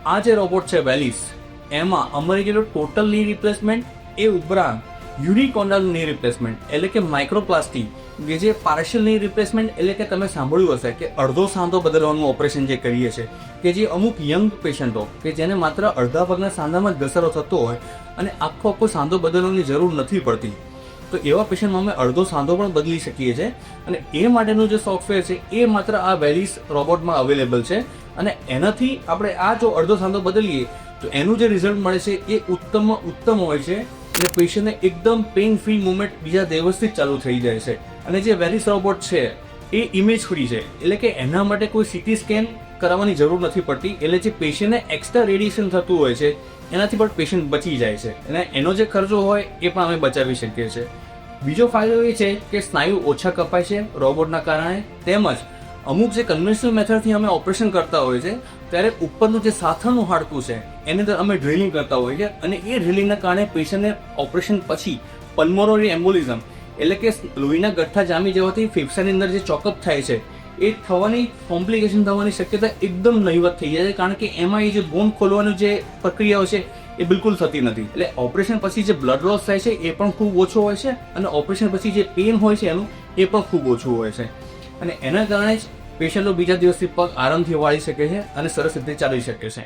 આ જે રોબોટ છે વેલિસ, એમાં અમારી જે ટોટલ ની રિપ્લેસમેન્ટ એ ઉપરાંત યુનિકોન્ડલ ની રિપ્લેસમેન્ટ એટલે કે માઇક્રોપ્લાસ્ટી, જે પાર્શિયલ ની રિપ્લેસમેન્ટ એટલે કે તમે સાંભળ્યું હશે કે અડધો સાંધો બદલવાનું ઓપરેશન જે કરીએ છીએ, કે જે અમુક યંગ પેશન્ટો કે જેને માત્ર અડધા પગના સાંધામાં જ ઘસારો થતો હોય અને આખો સાંધો બદલવાની જરૂર નથી પડતી, તો એવા પેશન્ટમાં અમે અડધો સાંધો પણ બદલી શકીએ છીએ. અને એ માટેનું જે સોફ્ટવેર છે એ માત્ર આ વેલિસ રોબોટમાં અવેલેબલ છે. અને એનાથી આપણે આ જો અડધો સાંધો બદલીએ તો એનું જે રિઝલ્ટ મળે છે એ ઉત્તમ હોય છે અને પેશન્ટને એકદમ પેઇન ફ્રી મુવમેન્ટ બીજા દિવસથી જ ચાલુ થઈ જાય છે. અને જે વેલિસ રોબોટ છે એ ઇમેજ ફ્રી છે, એટલે કે એના માટે કોઈ સીટી સ્કેન કરાવવાની જરૂર નથી પડતી. એટલે જે પેશન્ટને એક્સ્ટ્રા રેડિયેશન થતું હોય છે એનાથી પણ પેશન્ટ બચી જાય છે અને એનો જે ખર્ચો હોય એ પણ અમે બચાવી શકીએ છીએ. બીજો ફાયદો એ છે કે સ્નાયુ ઓછા કપાય છે રોબોટના કારણે. તેમજ અમુક જે કન્વેન્શનલ મેથડથી અમે ઓપરેશન કરતા હોઈએ છીએ ત્યારે ઉપરનું જે સાથળનું હાડકું છે એની અંદર અમે ડ્રિલિંગ કરતા હોઈએ છીએ અને એ ડ્રિલિંગના કારણે પેશન્ટને ઓપરેશન પછી પલ્મોનરી એમ્બોલિઝમ એટલે કે લોહીના ગઠ્ઠા જામી જવાથી ફેફસાની અંદર જે ચોકઅપ થાય છે એ થવાની કોમ્પ્લિકેશન થવાની શક્યતા એકદમ નહીવત થઈ જાય છે, કારણ કે એમાં એ જે બોન ખોલવાની જે પ્રક્રિયાઓ છે એ બિલકુલ થતી નથી. એટલે ઓપરેશન પછી જે બ્લડ લોસ થાય છે એ પણ ખૂબ ઓછો હોય છે અને ઓપરેશન પછી જે પેઇન હોય છે એનું એ પણ ખૂબ ઓછું હોય છે. અને એના કારણે જ પેશન્ટો બીજા દિવસથી પગ આરામથી વાળી શકે છે અને સરસ રીતે ચાલી શકે છે.